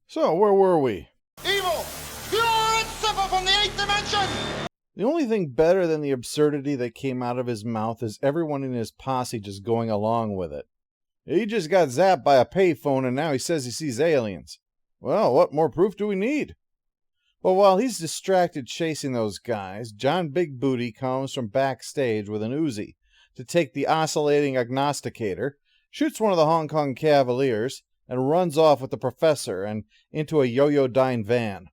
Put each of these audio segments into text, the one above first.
So, where were we? Evil! Pure and simple from the 8th dimension! The only thing better than the absurdity that came out of his mouth is everyone in his posse just going along with it. He just got zapped by a payphone and now he says he sees aliens. Well, what more proof do we need? Well, while he's distracted chasing those guys, John Big Booty comes from backstage with an Uzi to take the oscillating agnosticator, shoots one of the Hong Kong Cavaliers, and runs off with the professor and into a Yo-Yo-Dine van.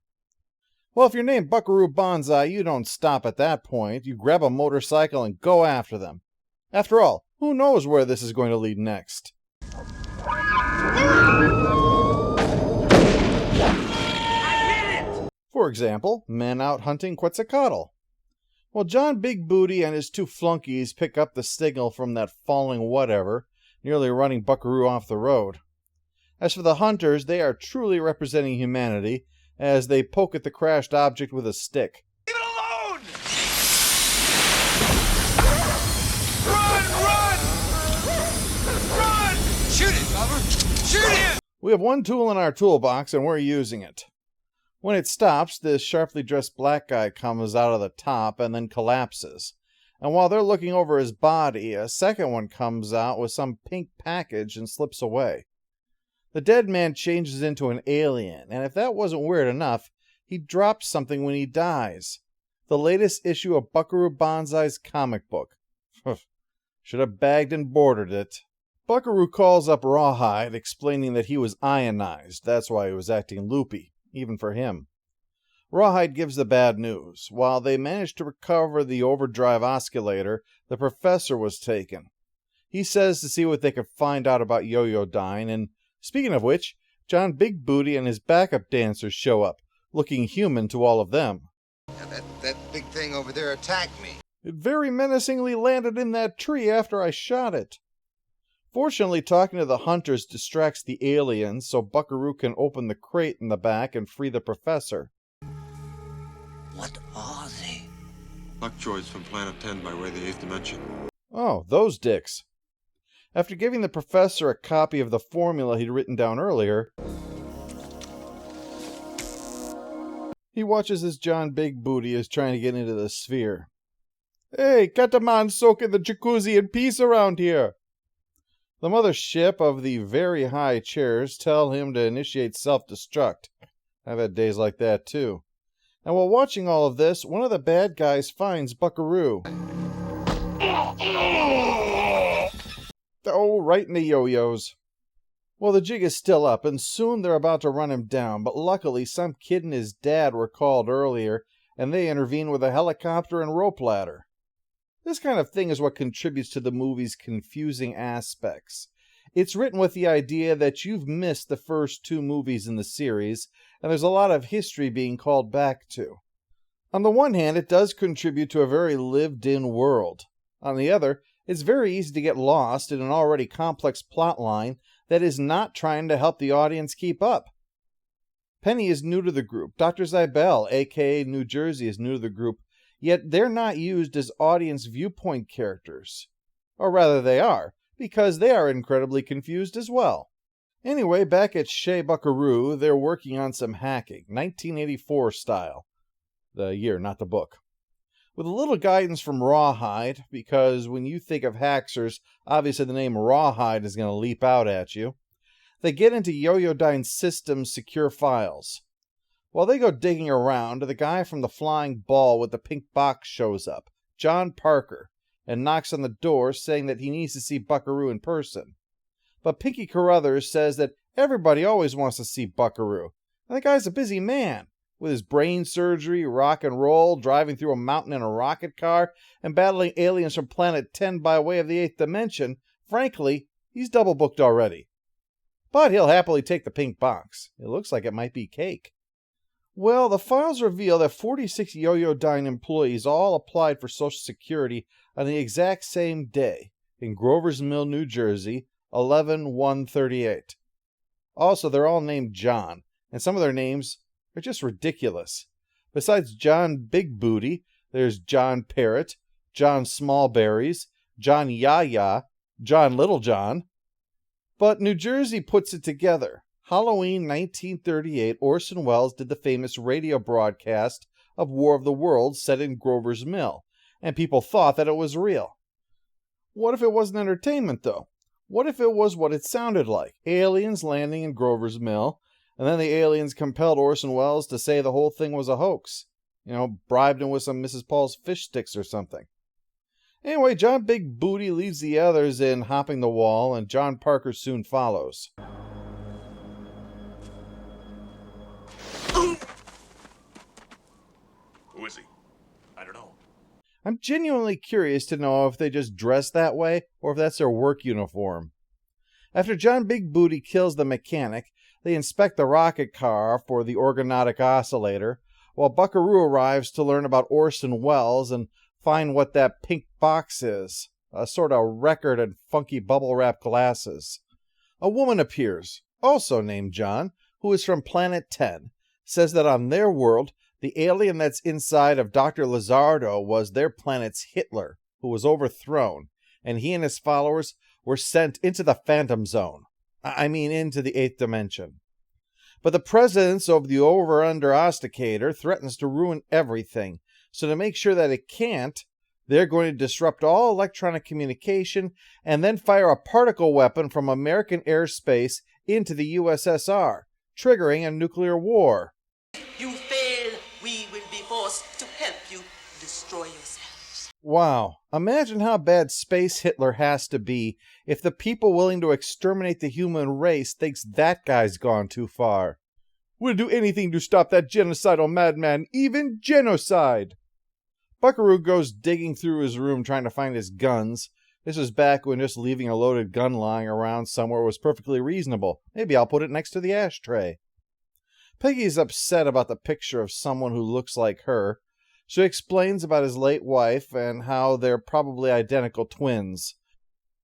Well, if you're named Buckaroo Banzai, you don't stop at that point. You grab a motorcycle and go after them. After all, who knows where this is going to lead next? For example, men out hunting Quetzalcoatl. Well, John Big Booty and his two flunkies pick up the signal from that falling whatever, nearly running Buckaroo off the road. As for the hunters, they are truly representing humanity as they poke at the crashed object with a stick. Leave it alone! Run! Run! Shoot it, Bubba! Shoot it! We have one tool in our toolbox and we're using it. When it stops, this sharply dressed black guy comes out of the top and then collapses. And while they're looking over his body, a second one comes out with some pink package and slips away. The dead man changes into an alien, and if that wasn't weird enough, he drops something when he dies. The latest issue of Buckaroo Banzai's comic book. Should have bagged and bordered it. Buckaroo calls up Rawhide, explaining that he was ionized. That's why he was acting loopy, even for him. Rawhide gives the bad news. While they managed to recover the overdrive oscillator, the professor was taken. He says to see what they could find out about Yo-Yo-Dine, and speaking of which, John Big Booty and his backup dancers show up, looking human to all of them. Now that big thing over there attacked me. It very menacingly landed in that tree after I shot it. Fortunately, talking to the hunters distracts the aliens so Buckaroo can open the crate in the back and free the professor. What are they? Lockdroids from Planet 10 by way of the 8th dimension. Oh, those dicks. After giving the professor a copy of the formula he'd written down earlier, he watches as John Big Booty is trying to get into the sphere. Hey, cat a man soak in the jacuzzi in peace around here. The mothership of the very high chairs tell him to initiate self-destruct. I've had days like that too. And while watching all of this, one of the bad guys finds Buckaroo. Oh, right in the yo-yos. Well, the jig is still up, and soon they're about to run him down, but luckily some kid and his dad were called earlier, and they intervene with a helicopter and rope ladder. This kind of thing is what contributes to the movie's confusing aspects. It's written with the idea that you've missed the first two movies in the series, and there's a lot of history being called back to. On the one hand, it does contribute to a very lived-in world. On the other, it's very easy to get lost in an already complex plotline that is not trying to help the audience keep up. Penny is new to the group. Dr. Zybel, aka New Jersey, is new to the group, yet they're not used as audience viewpoint characters. Or rather, they are, because they are incredibly confused as well. Anyway, back at Chez Buckaroo, they're working on some hacking, 1984 style. The year, not the book. With a little guidance from Rawhide, because when you think of hackers, obviously the name Rawhide is going to leap out at you, they get into Yo-Yo-Dine's system's secure files. While they go digging around, the guy from the flying ball with the pink box shows up, John Parker, and knocks on the door saying that he needs to see Buckaroo in person. But Pinky Carruthers says that everybody always wants to see Buckaroo, and the guy's a busy man. With his brain surgery, rock and roll, driving through a mountain in a rocket car, and battling aliens from Planet 10 by way of the 8th dimension, frankly, he's double booked already. But he'll happily take the pink box. It looks like it might be cake. Well, the files reveal that 46 Yo-Yo-Dine employees all applied for Social Security on the exact same day in Grover's Mill, New Jersey, 11/1/38. Also, they're all named John, and some of their names are just ridiculous. Besides John Big Booty, there's John Parrott, John Smallberries, John Yaya, John Littlejohn. But New Jersey puts it together. Halloween 1938, Orson Welles did the famous radio broadcast of War of the Worlds set in Grover's Mill, and people thought that it was real. What if it wasn't entertainment, though? What if it was what it sounded like? Aliens landing in Grover's Mill, and then the aliens compelled Orson Welles to say the whole thing was a hoax. Bribed him with some Mrs. Paul's fish sticks or something. Anyway, John Big Booty leaves the others in hopping the wall, and John Parker soon follows. Who is he? I don't know. I'm genuinely curious to know if they just dress that way or if that's their work uniform. After John Big Booty kills the mechanic, they inspect the rocket car for the organotic oscillator, while Buckaroo arrives to learn about Orson Welles and find what that pink box is, a sort of record and funky bubble wrap glasses. A woman appears, also named John, who is from Planet 10, says that on their world, the alien that's inside of Dr. Lizardo was their planet's Hitler, who was overthrown, and he and his followers were sent into the Phantom Zone. Into the 8th dimension. But the presence of the over-under osticator threatens to ruin everything, so to make sure that it can't, they're going to disrupt all electronic communication and then fire a particle weapon from American airspace into the USSR, triggering a nuclear war. You fail, we will be forced to help you destroy yourselves. Wow, imagine how bad Space Hitler has to be if the people willing to exterminate the human race thinks that guy's gone too far. We'll do anything to stop that genocidal madman, even genocide! Buckaroo goes digging through his room trying to find his guns. This was back when just leaving a loaded gun lying around somewhere was perfectly reasonable. Maybe I'll put it next to the ashtray. Peggy's upset about the picture of someone who looks like her. She explains about his late wife and how they're probably identical twins.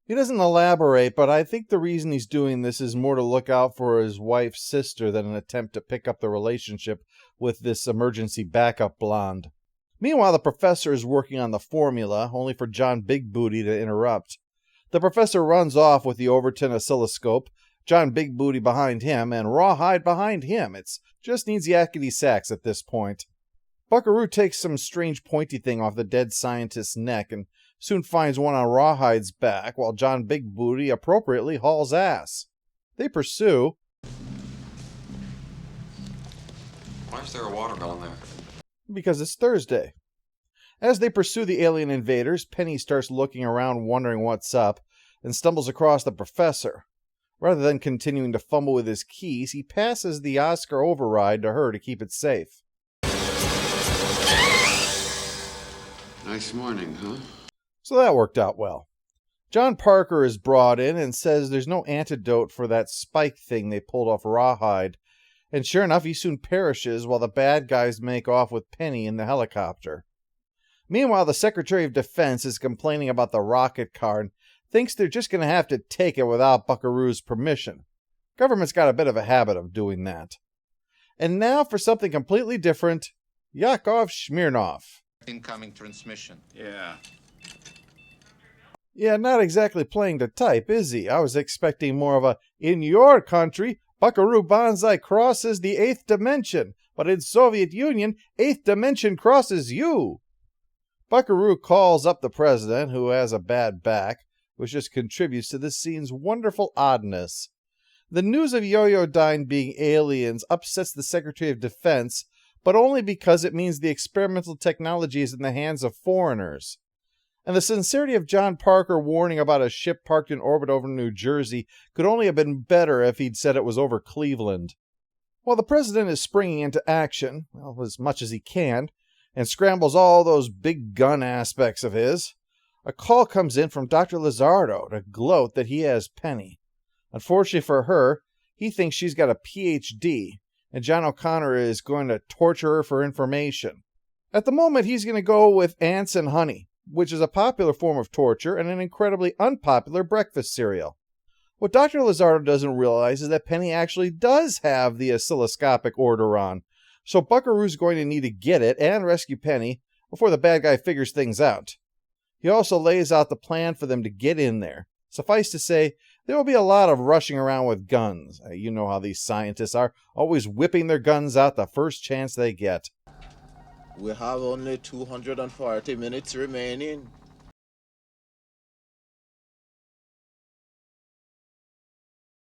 He doesn't elaborate, but I think the reason he's doing this is more to look out for his wife's sister than an attempt to pick up the relationship with this emergency backup blonde. Meanwhile, the professor is working on the formula, only for John Big Booty to interrupt. The professor runs off with the Overton oscilloscope, John Big Booty behind him, and Rawhide behind him. It just needs yakety sax at this point. Buckaroo takes some strange pointy thing off the dead scientist's neck and soon finds one on Rawhide's back, while John Big Booty appropriately hauls ass. They pursue. Why is there a watermelon there? Because it's Thursday. As they pursue the alien invaders, Penny starts looking around wondering what's up and stumbles across the professor. Rather than continuing to fumble with his keys, he passes the Oscar override to her to keep it safe. Nice morning, huh? So that worked out well. John Parker is brought in and says there's no antidote for that spike thing they pulled off Rawhide, and sure enough, he soon perishes while the bad guys make off with Penny in the helicopter. Meanwhile, the Secretary of Defense is complaining about the rocket car and thinks they're just going to have to take it without Buckaroo's permission. Government's got a bit of a habit of doing that. And now for something completely different, Yakov Smirnov. Incoming transmission. Yeah, not exactly playing to type, is he? I was expecting more of a, in your country, Buckaroo Banzai crosses the 8th dimension, but in Soviet Union, 8th dimension crosses you. Buckaroo calls up the president, who has a bad back, which just contributes to this scene's wonderful oddness. The news of Yoyodyne being aliens upsets the Secretary of Defense, but only because it means the experimental technology is in the hands of foreigners. And the sincerity of John Parker warning about a ship parked in orbit over New Jersey could only have been better if he'd said it was over Cleveland. While the president is springing into action, well, as much as he can, and scrambles all those big gun aspects of his, a call comes in from Dr. Lizardo to gloat that he has Penny. Unfortunately for her, he thinks she's got a Ph.D., and John O'Connor is going to torture her for information. At the moment, he's going to go with ants and honey, which is a popular form of torture and an incredibly unpopular breakfast cereal. What Dr. Lizardo doesn't realize is that Penny actually does have the oscilloscopic order on, so Buckaroo's going to need to get it and rescue Penny before the bad guy figures things out. He also lays out the plan for them to get in there, Suffice to say, there will be a lot of rushing around with guns. You know how these scientists are, always whipping their guns out the first chance they get. We have only 240 minutes remaining.